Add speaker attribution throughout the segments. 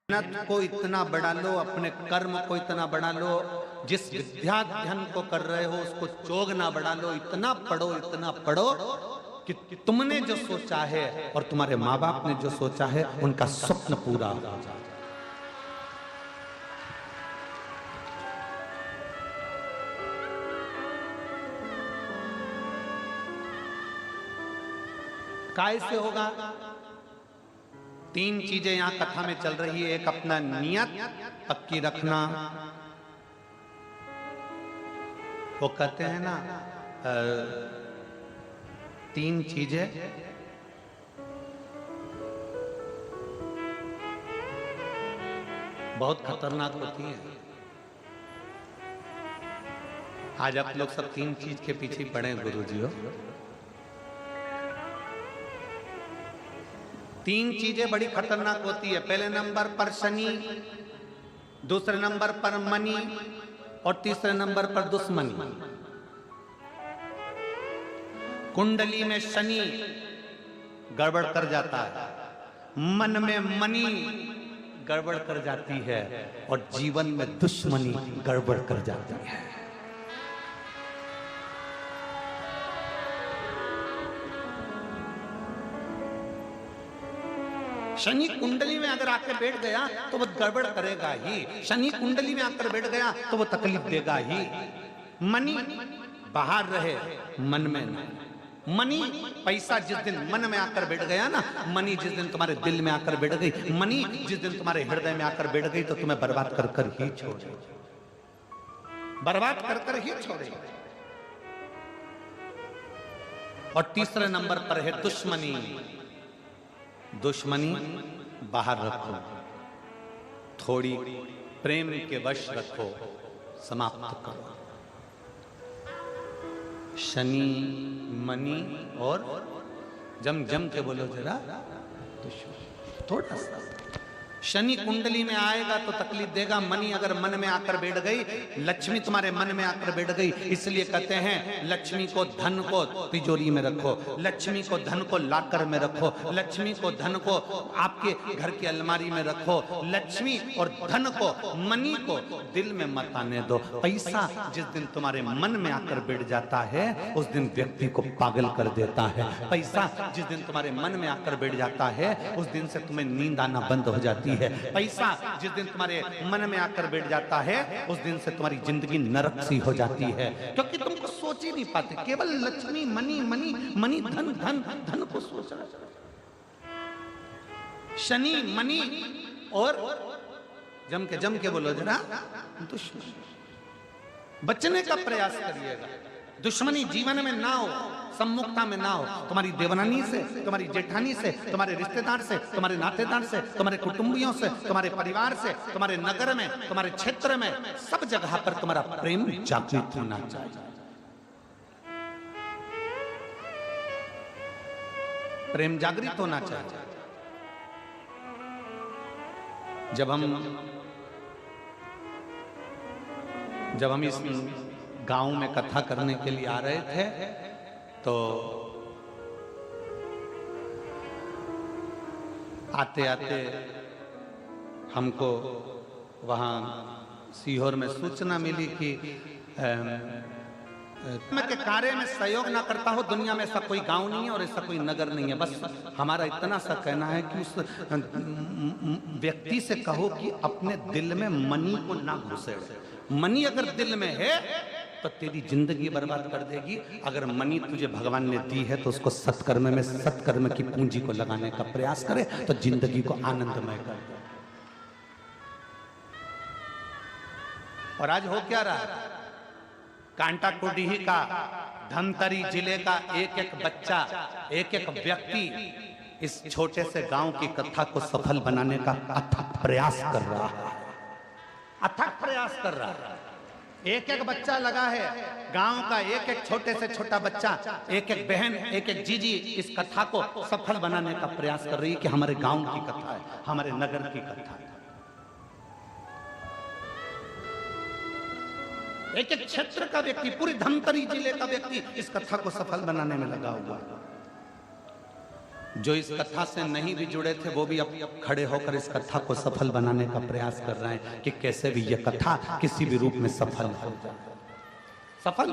Speaker 1: मेहनत को इतना बढ़ा लो, अपने कर्म को इतना बढ़ा लो, जिस विद्याध्ययन को कर रहे हो उसको चोग ना बढ़ा लो, इतना पढ़ो कि तुमने जो सोचा है और तुम्हारे माँ बाप ने जो सोचा है उनका स्वप्न पूरा हो जाए। कैसे होगा? तीन चीजें यहां कथा में चल रही है। एक अपना नियत पक्की रखना, वो कहते हैं ना तीन चीजें बहुत खतरनाक होती हैं। आज आप लोग सब तीन चीज के पीछे पड़े गुरुजी हो। तीन चीजें बड़ी खतरनाक होती है। पहले नंबर पर शनि, दूसरे नंबर पर मनी और तीसरे नंबर पर दुश्मनी। कुंडली में शनि गड़बड़ कर जाता है, मन में मनी गड़बड़ कर जाती है और जीवन में दुश्मनी गड़बड़ कर जाती है। शनि कुंडली में अगर आकर बैठ गया तो वो गड़बड़ करेगा ही। शनि कुंडली में आकर बैठ गया तो वो तकलीफ देगा ही। मनी बाहर रहे, मन में ना। मनी पैसा जिस दिन मन में आकर बैठ गया ना, मनी जिस दिन तुम्हारे दिल में आकर बैठ गई, मनी जिस दिन तुम्हारे हृदय में आकर बैठ गई तो तुम्हें बर्बाद कर कर ही छोड़े, बर्बाद कर कर ही छोड़े। और तीसरे नंबर पर है दुश्मनी। दुश्मनी बाहर रखो, थोड़ी प्रेम के वश रखो, समाप्त करो। शनि, मनी और जम के बोलो जरा, दुश्मनी। थोड़ा सा शनि कुंडली में आएगा तो तकलीफ देगा। मनी अगर मन में आकर बैठ गई, लक्ष्मी तुम्हारे मन में आकर बैठ गई। इसलिए कहते हैं लक्ष्मी को धन को तिजोरी में रखो, लक्ष्मी को धन को लाकर में रखो, लक्ष्मी को धन को आपके घर की अलमारी में रखो। लक्ष्मी और धन को, मनी को दिल में मत आने दो। पैसा जिस दिन तुम्हारे मन में आकर बैठ जाता है उस दिन व्यक्ति को पागल कर देता है। पैसा जिस दिन तुम्हारे मन में आकर बैठ जाता है उस दिन से तुम्हें नींद आना बंद हो जाती है। पैसा जिस दिन तुम्हारे मन में आकर बैठ जाता है उस दिन से तुम्हारी जिंदगी नरक सी हो जाती है, क्योंकि तुमको सोच ही नहीं पाते। केवल लक्ष्मी, मनी मनी मनी, धन धन धन को सोच रहे। शनि, मनी और जम के बोलो जरा, दुश्मनी। बचने का प्रयास करिएगा। दुश्मनी जीवन में ना हो, सम्मुखता में ना हो। तुम्हारी देवरानी से, तुम्हारी जेठानी से, तुम्हारे रिश्तेदार से, तुम्हारे नातेदार से, तुम्हारे कुटुंबियों से, तुम्हारे परिवार से, तुम्हारे नगर में, तुम्हारे क्षेत्र में, सब जगह पर तुम्हारा प्रेम जागृत होना चाहिए। प्रेम जागृत होना चाहिए। जब हम इस गांव में कथा करने के लिए आ रहे थे तो आते आते हमको वहाँ सीहोर में सूचना मिली कि मैं के कार्य में सहयोग ना करता हो, दुनिया में ऐसा कोई गांव नहीं है और ऐसा कोई नगर नहीं है। बस हमारा इतना सा कहना है कि उस व्यक्ति से कहो कि अपने दिल में मनी को ना घुसे। मनी अगर दिल में है तो तेरी जिंदगी बर्बाद कर देगी। अगर मनी तुझे भगवान ने दी है तो उसको सत्कर्म में, सत्कर्म की पूंजी को लगाने का प्रयास करे तो जिंदगी को आनंदमय कर दे। और आज हो क्या रहा है? कांटाकुडीही का, धमतरी जिले का एक एक बच्चा, एक एक व्यक्ति इस छोटे से गांव की कथा को सफल बनाने का अथक प्रयास कर रहा है, अथक प्रयास कर रहा है। एक एक बच्चा लगा है, गांव का एक एक छोटे से छोटा बच्चा, एक एक बहन, एक एक जीजी इस कथा को सफल बनाने का प्रयास कर रही है कि हमारे गांव की कथा है, हमारे नगर की कथा है। एक एक क्षेत्र का व्यक्ति, पूरी धमतरी जिले का व्यक्ति इस कथा को सफल बनाने में लगा हुआ है। जो इस कथा से नहीं भी जुड़े थे वो भी अब खड़े होकर इस कथा को सफल बनाने का प्रयास कर रहे हैं कि कैसे भी ये कथा किसी भी रूप में सफल हो जाए। सफल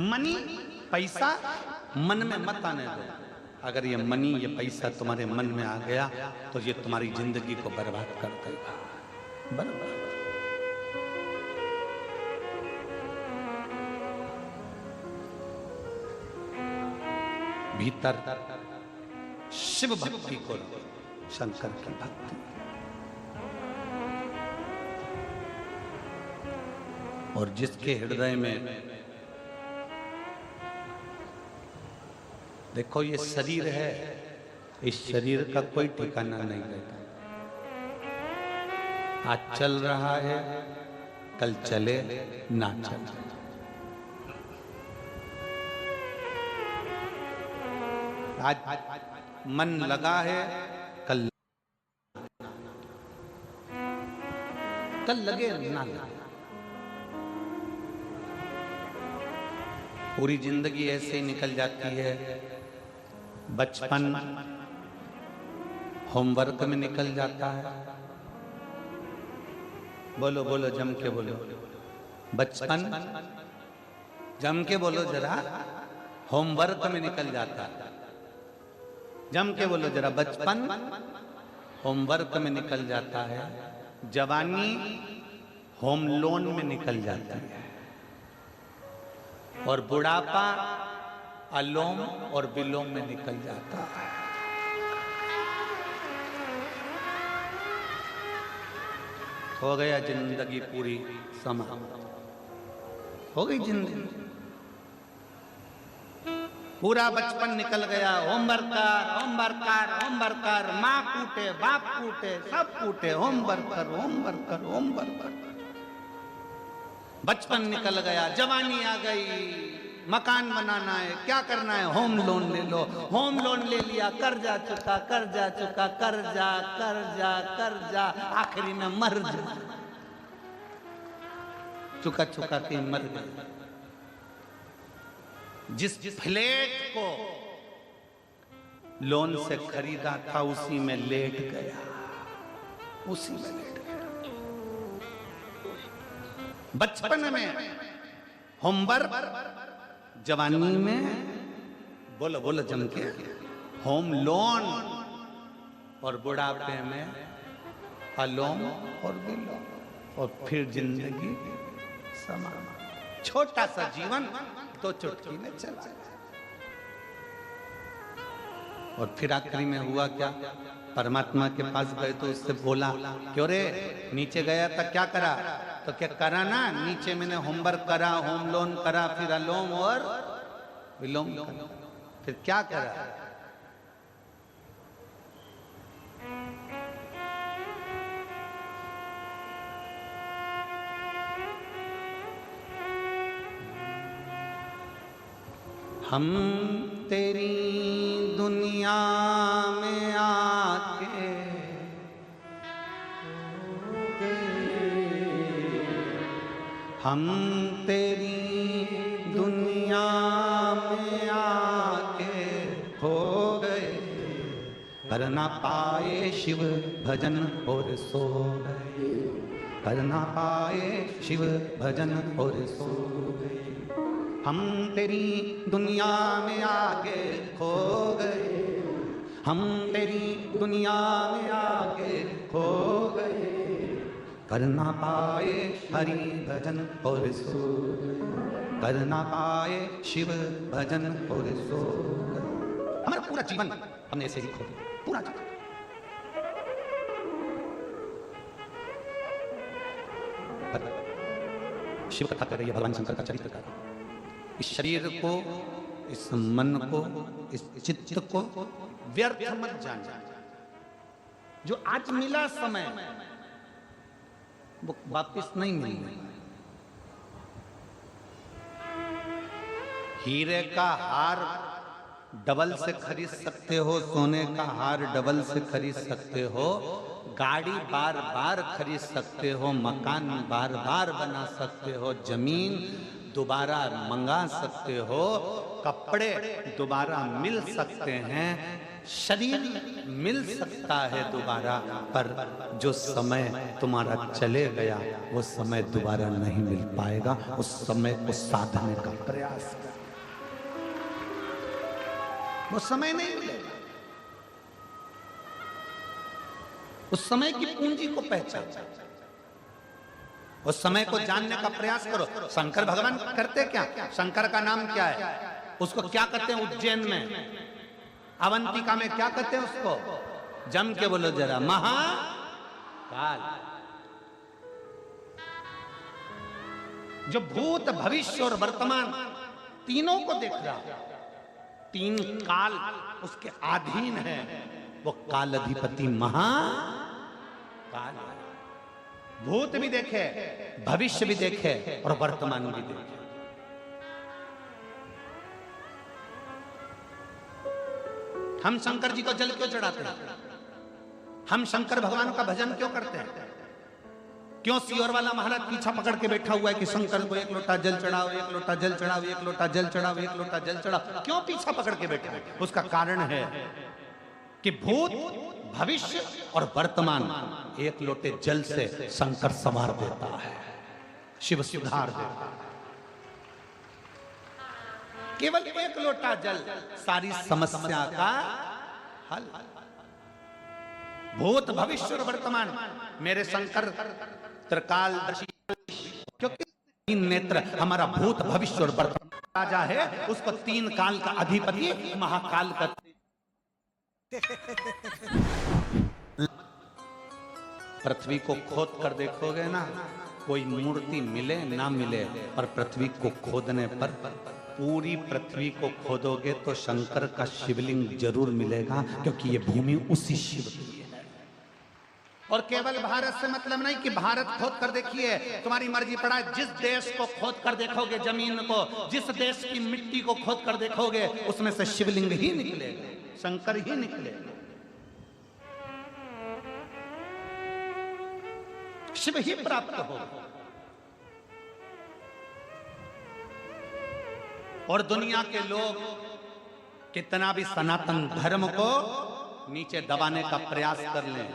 Speaker 1: मनी पैसा मन में मत आने दो। अगर ये मनी ये पैसा तुम्हारे मन में आ गया तो ये तुम्हारी जिंदगी को बर्बाद कर देगा, बर्बाद। भीतर शिव भक्ति को, शंकर की भक्ति, और जिसके हृदय में, देखो ये शरीर है, इस शरीर का कोई ठिकाना नहीं रहता। आज चल रहा है, कल चले ना चले। आज मन लगा है, कल लगे ना लगे। पूरी जिंदगी ऐसे ही निकल जाती है। बचपन होमवर्क में निकल जाता है। बोलो बोलो, जम के बोलो। बचपन जम के बोलो जरा, होमवर्क में निकल जाता है। जम के बोलो जरा, बचपन होमवर्क में निकल जाता है। जवानी होम लोन में निकल जाती है। और बुढ़ापा अलोम और विलोम में निकल जाता है। हो गया जिंदगी पूरी समाप्त, हो गई जिंदगी। पूरा बचपन निकल गया। होमवर्क कर, होमवर्क कर, होमवर्क कर। माँ कूटे, बाप कूटे, सब कूटे। होमवर्क कर, होमवर्क कर, होमवर्क कर। बचपन निकल गया, जवानी आ गई, मकान बनाना है, क्या करना है, होम लोन ले लो। होम लोन ले लिया, कर्जा चुका, कर्जा चुका, कर्जा कर्जा कर्जा, आखिरी में मर जा। चुका चुका के मर गए। जिस फ्लैट को लोन से खरीदा था उसी में लेट गया, उसी में लेट गया। बचपन में होमवर्क, जवानी में बोलो बोलो जम के होम लोन, और बुढ़ापे में अलोम और विलोम, और फिर जिंदगी समाप्त। छोटा सा जीवन तो चुटकी में चला। और फिर आखिरी में हुआ क्या? परमात्मा के पास गए तो उससे बोला, क्यों रे नीचे गया था, क्या करा? तो क्या करा ना, नीचे मैंने होमवर्क करा, होम लोन करा, फिर अलोम और विलोम करा। फिर क्या करा? हम तेरी दुनिया में आके हम तेरी दुनिया में आके हो गए, कर ना पाए शिव भजन और सो गए, कर ना पाए शिव भजन और सो गए। हम तेरी दुनिया में आके खो गए, हम तेरी दुनिया में आके खो गए, कर ना पाए हरि भजन और सो गए, कर ना पाए शिव भजन और सो गए। हमारा पूरा जीवन हमने ऐसे ही खो दिया, पूरा जीवन। शिव कथा कर रही है भगवान शंकर का चरित्र का। इस शरीर को, इस मन को, इस चित्त को व्यर्थ मत जाना। जो आज मिला समय वो वापिस नहीं मिलना। हीरे का हार डबल से खरीद सकते हो, सोने का हार डबल से खरीद सकते हो, गाड़ी बार बार खरीद सकते हो, मकान बार बार बना सकते हो, जमीन दोबारा मंगा सकते हो, कपड़े दोबारा मिल सकते हैं, शरीर मिल सकता है दोबारा, पर जो समय तुम्हारा चले गया वो समय दोबारा नहीं मिल पाएगा। उस समय को साधने का प्रयास कर, वो समय नहीं मिलेगा। उस समय की पूंजी को पहचान, उस समय को जानने का प्रयास करो। शंकर भगवान करते क्या? शंकर का नाम क्या है? उसको क्या कहते हैं? उज्जैन में, अवंतिका में क्या कहते हैं उसको? जम के बोलो जरा, महाकाल। जो भूत भविष्य और वर्तमान तीनों को देख रहा, तीन काल उसके अधीन है, वो काल अधिपति महाकाल। भूत भी देखे, भविष्य भी देखे और वर्तमान भी देखे। हम शंकर जी को जल क्यों चढ़ाते हैं? हम शंकर भगवान का भजन क्यों करते हैं? क्यों सियोर वाला महाराज पीछा पकड़ के बैठा हुआ है कि शंकर को एक लोटा जल चढ़ाओ, एक लोटा जल चढ़ाओ, एक लोटा जल चढ़ाओ, एक लोटा जल चढ़ाओ? क्यों पीछा पकड़ के बैठा है? उसका कारण है कि भूत, भविष्य और वर्तमान एक लोटे जल से शंकर संवार देता है, शिव सुधार देता है। केवल एक लोटा जल सारी समस्या का हल। भूत, भविष्य और वर्तमान मेरे शंकर त्रिकालदर्शी, क्योंकि तीन नेत्र हमारा भूत, भविष्य और वर्तमान राजा है, उसको तीन काल का अधिपति महाकाल का। पृथ्वी को खोद कर देखोगे ना, कोई मूर्ति मिले ना मिले, पर पृथ्वी को खोदने पर, पूरी पृथ्वी को खोदोगे तो शंकर का शिवलिंग जरूर मिलेगा, क्योंकि ये भूमि उसी शिव की है। और केवल भारत से मतलब नहीं कि भारत खोद कर देखिए, तुम्हारी मर्जी पड़ा है। जिस देश को खोद कर देखोगे, जमीन को, जिस देश की मिट्टी को खोद कर देखोगे, उसमें से शिवलिंग ही निकलेगा, शंकर ही निकलेगा, शिव ही प्राप्त होगा। और दुनिया के लोग कितना भी सनातन धर्म को नीचे दबाने का प्रयास कर लें,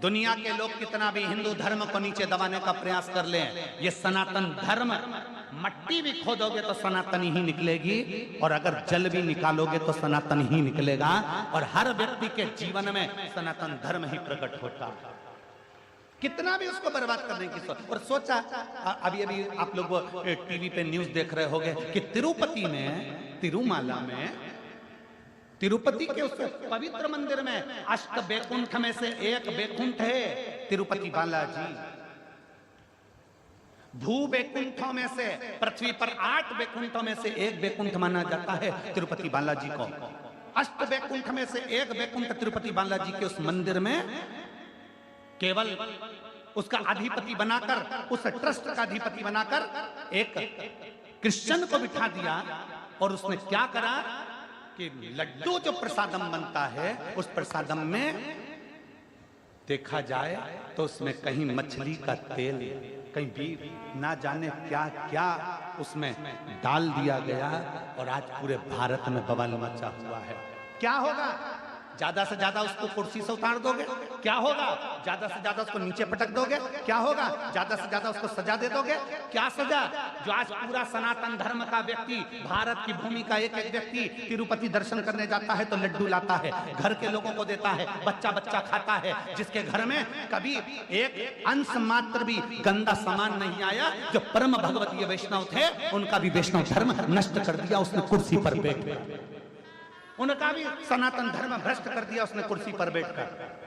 Speaker 1: दुनिया के लोग कितना भी हिंदू धर्म को नीचे दबाने का प्रयास कर लें, ये सनातन धर्म, मट्टी भी खोदोगे तो सनातन ही निकलेगी, और अगर जल भी निकालोगे तो सनातन ही निकलेगा। और हर व्यक्ति के जीवन में सनातन धर्म ही प्रकट होता है, कितना भी उसको बर्बाद करने की सोच। और सोचा, अभी अभी आप लोग टीवी पे न्यूज देख रहे होंगे कि तिरुपति में, तिरुमाला में, तिरुपति के उस पवित्र मंदिर में अष्ट बैकुंठ में से एक बैकुंठ है तिरुपति बालाजी। भू बैकुंठों में से, पृथ्वी पर 8 बैकुंठों में से एक बैकुंठ माना जाता है तिरुपति बालाजी को। अष्ट बैकुंठ में से एक बैकुंठ तिरुपति बालाजी के उस मंदिर में केवल उसका अधिपति बनाकर, उस ट्रस्ट का अधिपति बनाकर एक क्रिश्चियन को बिठा दिया। और उसने क्या करा कि लड्डू जो प्रसादम बनता है, उस प्रसादम में देखा जाए तो उसमें कहीं मछली का तेल, कहीं भी ना जाने क्या क्या उसमें डाल दिया गया। और आज पूरे भारत में बवाल मचा हुआ है। क्या होगा? ज्यादा से ज्यादा उसको कुर्सी से उतार दोगे, क्या होगा? ज्यादा से ज्यादा उसको नीचे पटक दोगे, क्या होगा? ज्यादा से ज्यादा उसको सजा दे दोगे, क्या सजा? जो आज पूरा सनातन धर्म का व्यक्ति, भारत की भूमि का एक एक व्यक्ति तिरुपति दर्शन करने जाता है तो लड्डू लाता है, घर के लोगों को देता है, बच्चा बच्चा खाता है। जिसके घर में कभी एक अंश मात्र भी गंदा सामान नहीं आया, जो परम भगवतीय वैष्णव थे, उनका भी वैष्णव धर्म नष्ट कर दिया उसने कुर्सी पर बैठकर, उनका भी सनातन धर्म भ्रष्ट कर दिया उसने कुर्सी पर बैठकर।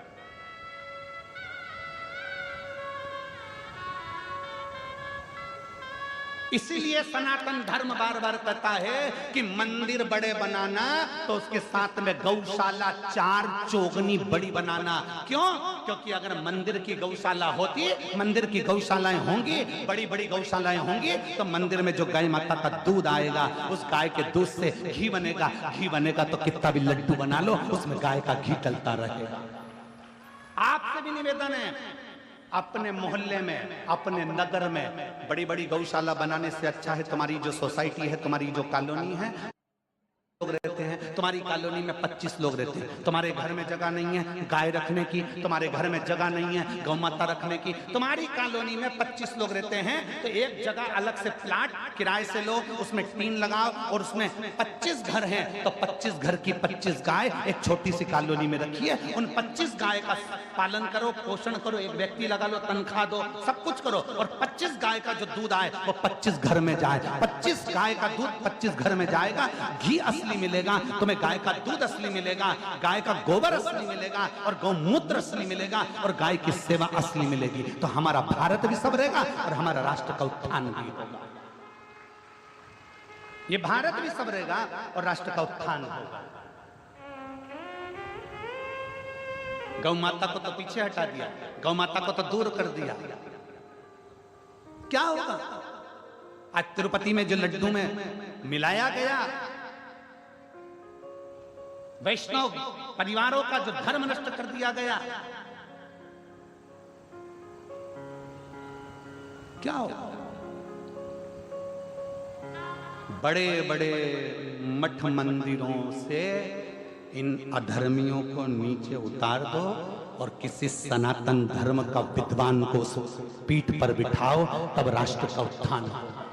Speaker 1: इसीलिए सनातन धर्म बार बार कहता है कि मंदिर बड़े बनाना तो उसके साथ में गौशाला 4 चौगनी बड़ी बनाना। क्यों? क्योंकि अगर मंदिर की गौशाला होती, मंदिर की गौशालाएं होंगी, बड़ी बड़ी गौशालाएं होंगी, तो मंदिर में जो गाय माता का दूध आएगा, उस गाय के दूध से घी बनेगा, घी बनेगा तो कितना भी लड्डू बना लो, उसमें गाय का घी डलता रहेगा। आपसे भी निवेदन है, अपने मोहल्ले में, अपने नगर में बड़ी बड़ी गौशाला बनाने से अच्छा है तुम्हारी जो सोसाइटी है, तुम्हारी जो कॉलोनी है, लोग रहते हैं, तुम्हारी कॉलोनी में 25 लोग रहते हैं, तुम्हारे घर में जगह नहीं है गाय रखने की, तुम्हारे घर में जगह नहीं है गौ माता रखने की, तुम्हारी कॉलोनी में 25 लोग रहते हैं, तो एक जगह अलग से प्लाट किराए से लो, उसमें टीन लगाओ और उसमें 25 घर हैं, तो 25 घर की 25 गाय एक छोटी सी कॉलोनी में रखिए, उन 25 गाय का पालन करो, पोषण करो, एक व्यक्ति लगा लो, तनख्वाह दो, सब कुछ करो, और 25 गाय का जो दूध आए वो 25 घर में जाए, 25 गाय का दूध 25 घर में जाएगा, घी असली मिलेगा तुम्हें, गाय का दूध असली मिलेगा, गाय का गोबर असली मिलेगा, और गौमूत्र असली मिलेगा, और गाय की सेवा असली मिलेगी, तो हमारा भारत भी सब रहेगा और हमारा राष्ट्र का उत्थान भी होगा। ये भारत भी सब रहेगा और राष्ट्र का उत्थान होगा। गौ माता को तो पीछे हटा दिया, गौ माता को तो दूर कर दिया, क्या होगा? आज तिरुपति में जो लड्डू में मिलाया गया, वैष्णव परिवारों का जो धर्म नष्ट कर दिया गया, क्या होगा? बड़े बड़े मठ मंदिरों से इन अधर्मियों को नीचे उतार दो और किसी सनातन धर्म का विद्वान को पीठ पर बिठाओ, तब राष्ट्र का उत्थान होगा।